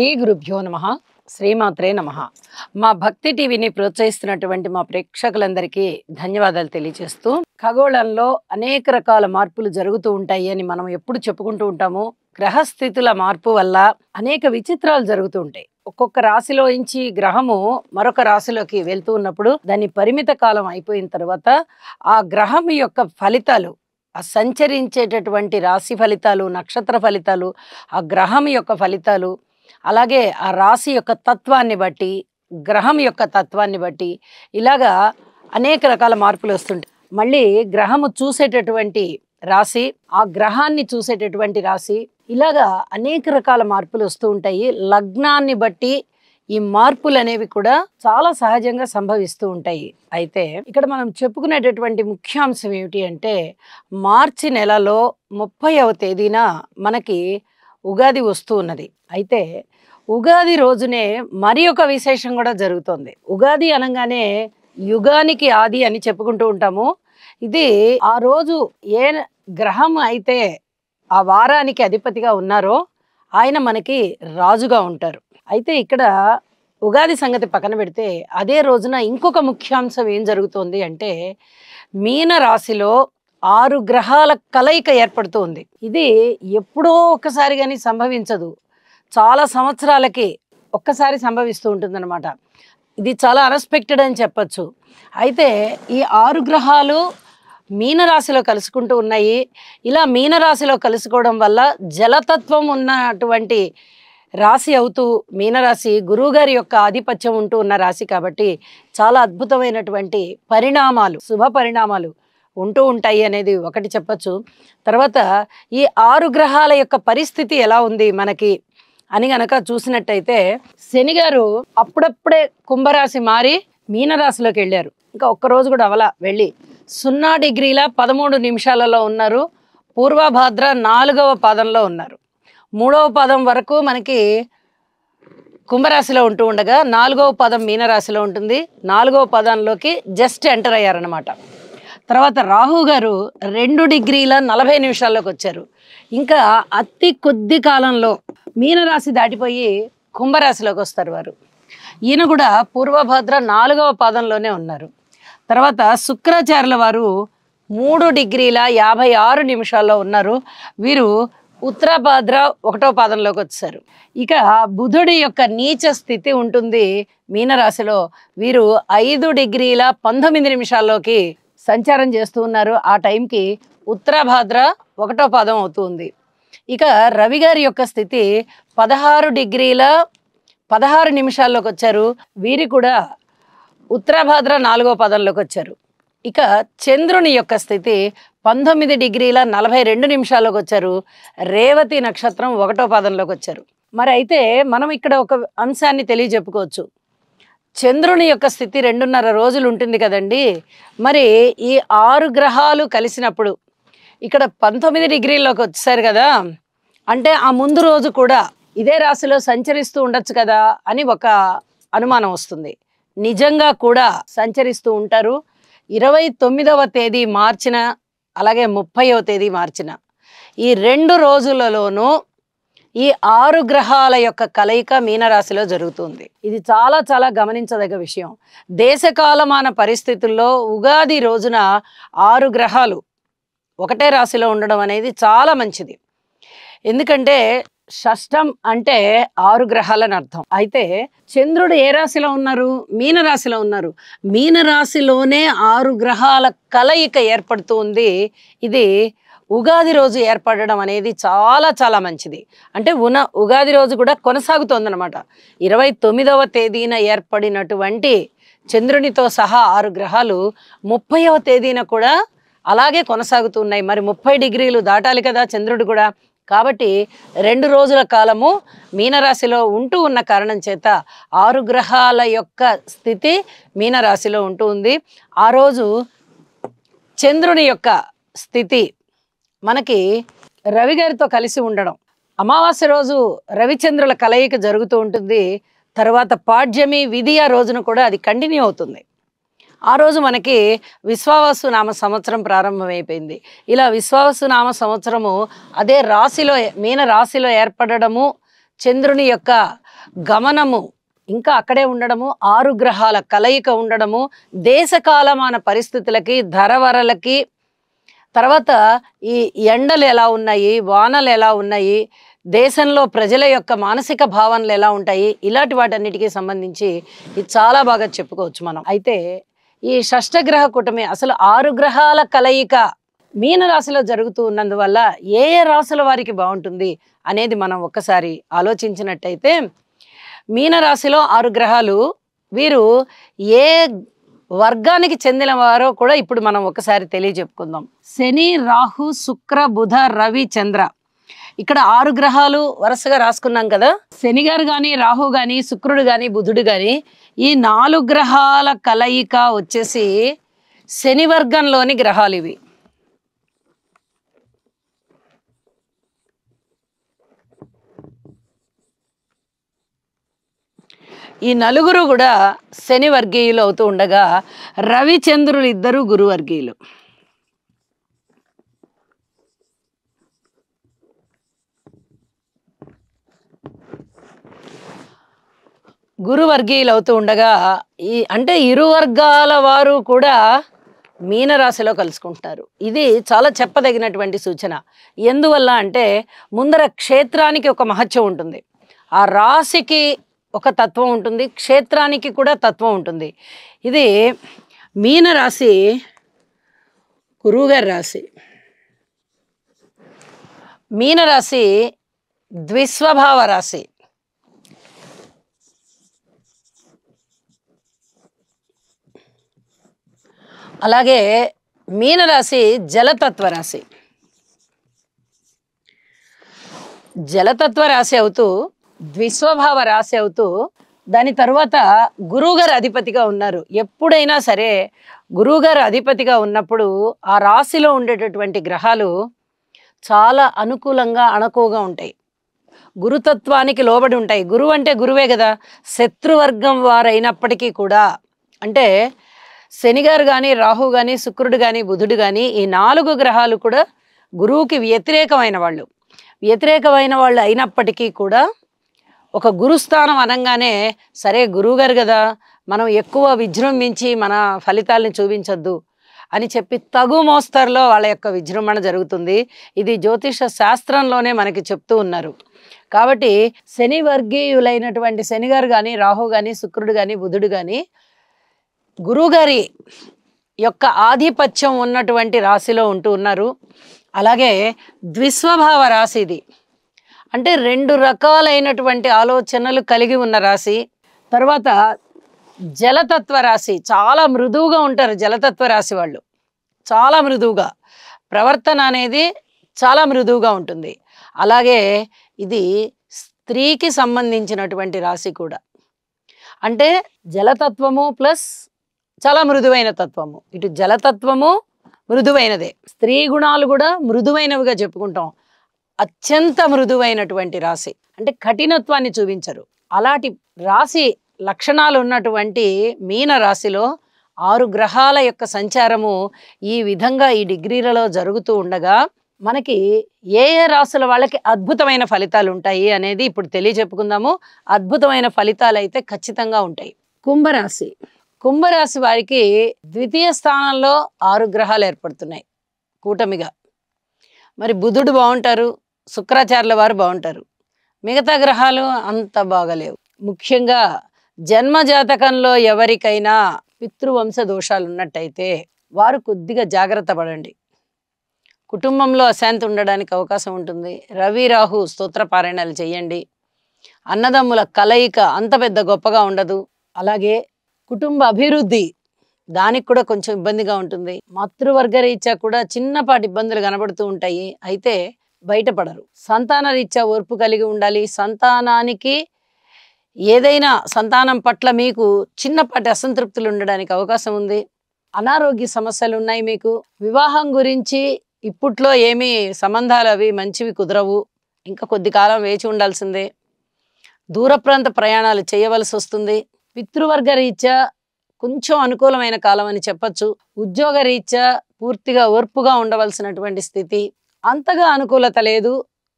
శ్రీ గురుభ్యో నమః. శ్రీమాత్రే నమః. మా భక్తి టీవీని ప్రోత్సహిస్తున్నటువంటి మా ప్రేక్షకులందరికీ ధన్యవాదాలు తెలియజేస్తూ, ఖగోళంలో అనేక రకాల మార్పులు జరుగుతూ ఉంటాయి అని మనం ఎప్పుడు చెప్పుకుంటూ ఉంటాము. గ్రహస్థితుల మార్పు వల్ల అనేక విచిత్రాలు జరుగుతూ ఉంటాయి. ఒక్కొక్క రాశిలోంచి గ్రహము మరొక రాశిలోకి వెళ్తూ ఉన్నప్పుడు దాని పరిమిత కాలం అయిపోయిన తర్వాత ఆ గ్రహం యొక్క ఫలితాలు, ఆ సంచరించేటటువంటి రాశి ఫలితాలు, నక్షత్ర ఫలితాలు, ఆ గ్రహం యొక్క ఫలితాలు, అలాగే ఆ రాశి యొక్క తత్వాన్ని బట్టి, గ్రహం యొక్క తత్వాన్ని బట్టి ఇలాగా అనేక రకాల మార్పులు వస్తుంటాయి. మళ్ళీ గ్రహము చూసేటటువంటి రాశి, ఆ గ్రహాన్ని చూసేటటువంటి రాశి, ఇలాగా అనేక రకాల మార్పులు వస్తూ ఉంటాయి. లగ్నాన్ని బట్టి ఈ మార్పులు అనేవి కూడా చాలా సహజంగా సంభవిస్తూ ఉంటాయి. అయితే ఇక్కడ మనం చెప్పుకునేటటువంటి ముఖ్యాంశం ఏమిటి అంటే, మార్చి నెలలో 30వ తేదీన మనకి ఉగాది వస్తూ ఉన్నది. అయితే ఉగాది రోజునే మరి ఒక విశేషం కూడా జరుగుతుంది. ఉగాది అనగానే యుగానికి ఆది అని చెప్పుకుంటూ ఉంటాము. ఇది ఆ రోజు ఏ గ్రహం అయితే ఆ వారానికి అధిపతిగా ఉన్నారో ఆయన మనకి రాజుగా ఉంటారు. అయితే ఇక్కడ ఉగాది సంగతి పక్కన పెడితే అదే రోజున ఇంకొక ముఖ్యాంశం ఏం జరుగుతోంది అంటే, మీన రాశిలో 6 గ్రహాల కలయిక ఏర్పడుతుంది. ఇది ఎప్పుడో ఒక్కసారి కానీ సంభవించదు, చాలా సంవత్సరాలకి ఒక్కసారి సంభవిస్తూ ఉంటుందన్నమాట. ఇది చాలా అన్ఎక్స్పెక్టెడ్ అని చెప్పచ్చు. అయితే ఈ 6 గ్రహాలు మీనరాశిలో కలుసుకుంటూ ఉన్నాయి. ఇలా మీనరాశిలో కలుసుకోవడం వల్ల జలతత్వం ఉన్నటువంటి రాశి అవుతూ, మీనరాశి గురువుగారి యొక్క ఆధిపత్యం ఉంటూ ఉన్న రాశి కాబట్టి చాలా అద్భుతమైనటువంటి పరిణామాలు, శుభ పరిణామాలు ఉంటూ ఉంటాయి అనేది ఒకటి చెప్పచ్చు. తర్వాత ఈ 6 గ్రహాల యొక్క పరిస్థితి ఎలా ఉంది మనకి అని గనక చూసినట్టయితే, శని గారు అప్పుడప్పుడే కుంభరాశి మారి మీనరాశిలోకి వెళ్ళారు. ఇంకా ఒక్కరోజు కూడా అవలా వెళ్ళి 0 డిగ్రీల 13 నిమిషాలలో ఉన్నారు. పూర్వభాద్ర 4వ పాదంలో ఉన్నారు. 3వ పాదం వరకు మనకి కుంభరాశిలో ఉంటూ ఉండగా 4వ పాదం మీనరాశిలో ఉంటుంది. 4వ పాదంలోకి జస్ట్ ఎంటర్ అయ్యారనమాట. తర్వాత రాహు గారు 2 డిగ్రీల 40 నిమిషాల్లోకి వచ్చారు. ఇంకా అతి కొద్ది కాలంలో మీనరాశి దాటిపోయి కుంభరాశిలోకి వస్తారు వారు. ఈయన కూడా పూర్వభద్ర 4వ పాదంలోనే ఉన్నారు. తర్వాత శుక్రాచార్యుల వారు 3 డిగ్రీల 56 నిమిషాల్లో ఉన్నారు. వీరు ఉత్తరాభాద్ర 1వ పాదంలోకి వచ్చారు. ఇక బుధుడి యొక్క నీచ స్థితి ఉంటుంది మీనరాశిలో. వీరు 5 డిగ్రీల 19 నిమిషాల్లోకి సంచారం చేస్తూ ఉన్నారు. ఆ టైంకి ఉత్తరాభాద్ర 1వ పాదం అవుతుంది. ఇక రవి గారి యొక్క స్థితి 16 డిగ్రీల 16 నిమిషాల్లోకి వచ్చారు. వీరి కూడా ఉత్తరాభాద్ర 4వ పాదంలోకి వచ్చారు. ఇక చంద్రుని యొక్క స్థితి 19 డిగ్రీల 42 నిమిషాల్లోకి వచ్చారు. రేవతి నక్షత్రం 1వ పాదంలోకి వచ్చారు. మరి అయితే మనం ఇక్కడ ఒక అంశాన్ని తెలియజెప్పుకోవచ్చు. చంద్రుని యొక్క స్థితి 2.5 రోజులు ఉంటుంది కదండి. మరి ఈ 6 గ్రహాలు కలిసినప్పుడు ఇక్కడ 19 డిగ్రీల్లోకి వచ్చేసారు కదా, అంటే ఆ ముందు రోజు కూడా ఇదే రాశిలో సంచరిస్తూ ఉండొచ్చు కదా అని ఒక అనుమానం వస్తుంది. నిజంగా కూడా సంచరిస్తూ ఉంటారు. 29వ తేదీ మార్చిన, అలాగే 30వ తేదీ మార్చిన ఈ 2 రోజులలోనూ ఈ 6 గ్రహాల యొక్క కలయిక మీనరాశిలో జరుగుతుంది. ఇది చాలా చాలా గమనించదగ్గ విషయం. దేశకాలమాన పరిస్థితుల్లో ఉగాది రోజున 6 గ్రహాలు ఒకటే రాశిలో ఉండడం అనేది చాలా మంచిది. ఎందుకంటే షష్టం అంటే 6 గ్రహాలని అర్థం. అయితే చంద్రుడు ఏ రాశిలో ఉన్నారు? మీనరాశిలో ఉన్నారు. మీనరాశిలోనే 6 గ్రహాల కలయిక ఏర్పడుతూ ఉంది. ఇది ఉగాది రోజు ఏర్పడడం అనేది చాలా చాలా మంచిది. అంటే ఉగాది రోజు కూడా కొనసాగుతోందనమాట. 29వ తేదీన ఏర్పడినటువంటి చంద్రునితో సహా 6 గ్రహాలు 30వ తేదీన కూడా అలాగే కొనసాగుతున్నాయి. మరి 30 డిగ్రీలు దాటాలి కదా చంద్రుడు కూడా. కాబట్టి 2 రోజుల కాలము మీనరాశిలో ఉంటూ ఉన్న కారణం చేత 6 గ్రహాల యొక్క స్థితి మీనరాశిలో ఉంటూ ఉంది. ఆ రోజు చంద్రుని యొక్క స్థితి మనకి రవి గారితో కలిసి ఉండడం, అమావాస్య రోజు రవిచంద్రుల కలయిక జరుగుతూ ఉంటుంది. తర్వాత పాడ్యమి విధియ రోజున కూడా అది కంటిన్యూ అవుతుంది. ఆ రోజు మనకి విశ్వావసు నామ సంవత్సరం ప్రారంభమైపోయింది. ఇలా విశ్వావసు నామ సంవత్సరము అదే రాశిలో, మీన రాశిలో ఏర్పడడము చంద్రుని యొక్క గమనము ఇంకా అక్కడే ఉండడము, 6 గ్రహాల కలయిక ఉండడము, దేశకాలమాన పరిస్థితులకి, ధరవరలకి, తర్వాత ఈ ఎండలు ఎలా ఉన్నాయి, వానలు ఎలా ఉన్నాయి, దేశంలో ప్రజల యొక్క మానసిక భావనలు ఎలా ఉంటాయి, ఇలాంటి వాటన్నిటికీ సంబంధించి ఇది చాలా బాగా చెప్పుకోవచ్చు మనం. అయితే ఈ షష్టగ్రహ కూటమి అసలు 6 గ్రహాల కలయిక మీనరాశిలో జరుగుతూ ఉన్నందువల్ల ఏ ఏ రాశుల వారికి బాగుంటుంది అనేది మనం ఒక్కసారి ఆలోచించినట్టయితే, మీనరాశిలో 6 గ్రహాలు వీరు ఏ వర్గానికి చెందిన వారో కూడా ఇప్పుడు మనం ఒకసారి తెలియజెప్పుకుందాం. శని, రాహు, శుక్ర, బుధ, రవి, చంద్ర. ఇక్కడ 6 గ్రహాలు వరుసగా రాసుకున్నాం కదా. శని గారు కానీ, రాహు కానీ, శుక్రుడు కానీ, బుధుడు కానీ, ఈ 4 గ్రహాల కలయిక వచ్చేసి శని వర్గంలోని గ్రహాలు ఇవి. ఈ నలుగురు కూడా శని వర్గీయులు అవుతూ ఉండగా, రవిచంద్రులు ఇద్దరు గురువర్గీయులు. గురువర్గీయులు అవుతూ ఉండగా అంటే ఇరు వర్గాల వారు కూడా మీనరాశిలో కలుసుకుంటున్నారు. ఇది చాలా చెప్పదగినటువంటి సూచన. ఎందువల్ల అంటే ముందర క్షేత్రానికి ఒక మహత్యం ఉంటుంది, ఆ రాశికి ఒక తత్వం ఉంటుంది, క్షేత్రానికి కూడా తత్వం ఉంటుంది. ఇది మీనరాశి గురువుగారి రాశి. మీనరాశి ద్విస్వభావ రాశి. అలాగే మీనరాశి జలతత్వ రాశి. జలతత్వ రాశి అవుతూ ద్విస్వభావ రాశి అవుతూ దాని తర్వాత గురువుగారు అధిపతిగా ఉన్నారు. ఎప్పుడైనా సరే గురువుగారు అధిపతిగా ఉన్నప్పుడు ఆ రాశిలో ఉండేటటువంటి గ్రహాలు చాలా అనుకూలంగా అణకువగా ఉంటాయి, గురుతత్వానికి లోబడి ఉంటాయి. గురువు అంటే గురువే కదా. శత్రువర్గం వారైనప్పటికీ కూడా, అంటే శనిగారు కానీ, రాహు కానీ, శుక్రుడు కానీ, బుధుడు కానీ, ఈ 4 గ్రహాలు కూడా గురువుకి వ్యతిరేకమైన వాళ్ళు. వ్యతిరేకమైన వాళ్ళు అయినప్పటికీ కూడా ఒక గురుస్థానం అనగానే సరే గురువుగారు కదా, మనం ఎక్కువ విజృంభించి మన ఫలితాలను చూపించొద్దు అని చెప్పి తగు మోస్తరులో వాళ్ళ యొక్క విజృంభణ జరుగుతుంది. ఇది జ్యోతిష శాస్త్రంలోనే మనకి చెప్తూ ఉన్నారు. కాబట్టి శని వర్గీయులైనటువంటి శనిగారు కానీ, రాహు కానీ, శుక్రుడు కానీ, బుధుడు కానీ గురువుగారి యొక్క ఆధిపత్యం ఉన్నటువంటి రాశిలో ఉంటూ ఉన్నారు. అలాగే ద్విస్వభావ రాశి ఇది, అంటే 2 రకాలైనటువంటి ఆలోచనలు కలిగి ఉన్న రాశి. తర్వాత జలతత్వ రాశి, చాలా మృదువుగా ఉంటారు జలతత్వ రాశి వాళ్ళు. చాలా మృదువుగా, ప్రవర్తన అనేది చాలా మృదువుగా ఉంటుంది. అలాగే ఇది స్త్రీకి సంబంధించినటువంటి రాశి కూడా. అంటే జలతత్వము ప్లస్ చాలా మృదువైన తత్వము. ఇటు జలతత్వము మృదువైనదే, స్త్రీ గుణాలు కూడా మృదువైనవిగా చెప్పుకుంటాం. అత్యంత మృదువైనటువంటి రాశి, అంటే కఠినత్వాన్ని చూపించరు. అలాంటి రాశి లక్షణాలు ఉన్నటువంటి మీన రాశిలో 6 గ్రహాల యొక్క సంచారము ఈ విధంగా ఈ డిగ్రీలలో జరుగుతూ ఉండగా మనకి ఏ ఏ రాశుల వాళ్ళకి అద్భుతమైన ఫలితాలు ఉంటాయి అనేది ఇప్పుడు తెలియజెప్పుకుందాము. అద్భుతమైన ఫలితాలు అయితే ఖచ్చితంగా ఉంటాయి. కుంభరాశి. కుంభరాశి వారికి ద్వితీయ స్థానంలో 6 గ్రహాలు ఏర్పడుతున్నాయి కూటమిగా. మరి బుధుడు బాగుంటారు, శుక్రాచార్యుల వారు బాగుంటారు, మిగతా గ్రహాలు అంత బాగలేవు. ముఖ్యంగా జన్మజాతకంలో ఎవరికైనా పితృవంశ దోషాలు ఉన్నట్టయితే వారు కొద్దిగా జాగ్రత్త పడండి. కుటుంబంలో అశాంతి ఉండడానికి అవకాశం ఉంటుంది. రవి రాహు స్తోత్ర పారాయణాలు చేయండి. అన్నదమ్ముల కలయిక అంత పెద్ద గొప్పగా ఉండదు. అలాగే కుటుంబ అభివృద్ధి దానికి కూడా కొంచెం ఇబ్బందిగా ఉంటుంది. మాతృవర్గ రీత్యా కూడా చిన్నపాటి ఇబ్బందులు కనబడుతూ ఉంటాయి, అయితే బయటపడరు. సంతాన రీత్యా ఓర్పు కలిగి ఉండాలి. సంతానానికి ఏదైనా సంతానం పట్ల మీకు చిన్నపాటి అసంతృప్తులు ఉండడానికి అవకాశం ఉంది. అనారోగ్య సమస్యలు ఉన్నాయి మీకు. వివాహం గురించి ఇప్పట్లో ఏమీ సంబంధాలు అవి మంచివి కుదరవు, ఇంకా కొద్ది కాలం వేచి ఉండాల్సిందే. దూర ప్రాంత ప్రయాణాలు చేయవలసి వస్తుంది. పితృవర్గ రీత్యా కొంచెం అనుకూలమైన కాలం అని చెప్పచ్చు. ఉద్యోగ రీత్యా పూర్తిగా ఓర్పుగా ఉండవలసినటువంటి స్థితి. అంతగా అనుకూలత లేదు.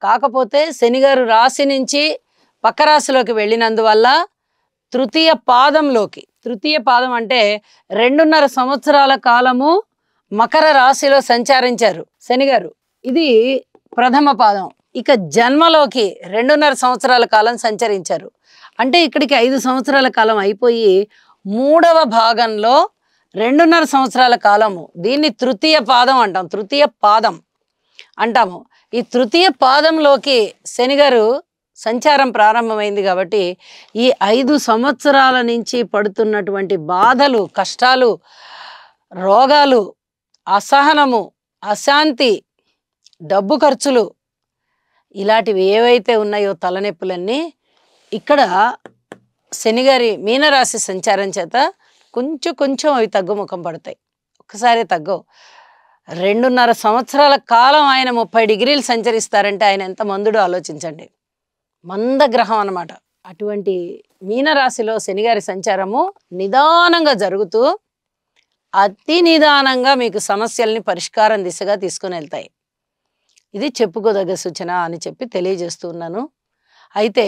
కాకపోతే శనిగారు రాశి నుంచి పక్క రాశిలోకి వెళ్ళినందువల్ల తృతీయ పాదం అంటే 2.5 సంవత్సరాల కాలము మకర రాశిలో సంచరించారు శనిగారు. ఇది ప్రథమ పాదం. ఇక జన్మలోకి 2.5 సంవత్సరాల కాలం సంచరించారు. అంటే ఇక్కడికి 5 సంవత్సరాల కాలం అయిపోయి 3వ భాగంలో 2.5 సంవత్సరాల కాలము, దీన్ని తృతీయ పాదం అంటాం. తృతీయ పాదం అంటాము. ఈ తృతీయ పాదంలోకి శనిగారు సంచారం ప్రారంభమైంది కాబట్టి ఈ 5 సంవత్సరాల నుంచి పడుతున్నటువంటి బాధలు, కష్టాలు, రోగాలు, అసహనము, అశాంతి, డబ్బు ఖర్చులు, ఇలాంటివి ఏవైతే ఉన్నాయో తలనొప్పులన్నీ ఇక్కడ శనిగారి మీనరాశి సంచారం చేత కొంచెం అవి తగ్గుముఖం పడతాయి. ఒక్కసారి తగ్గవు. 2.5 సంవత్సరాల కాలం ఆయన 30 డిగ్రీలు సంచరిస్తారంటే ఆయన ఎంత మందుడో ఆలోచించండి. మందగ్రహం అన్నమాట. అటువంటి మీనరాశిలో శనిగారి సంచారము నిదానంగా జరుగుతూ అతి నిదానంగా మీకు సమస్యల్ని పరిష్కారం దిశగా తీసుకుని వెళ్తాయి. ఇది చెప్పుకోదగ్గ సూచన అని చెప్పి తెలియజేస్తున్నాను. అయితే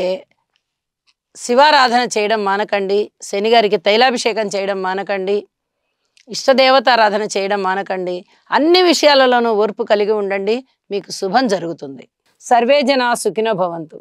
శివారాధన చేయడం మానకండి, శనిగారికి తైలాభిషేకం చేయడం మానకండి, ఇష్టదేవతారాధన చేయడం మానకండి. అన్ని విషయాలలోనూ ఓర్పు కలిగి ఉండండి, మీకు శుభం జరుగుతుంది. సర్వే జనా సుఖినో భవంతు.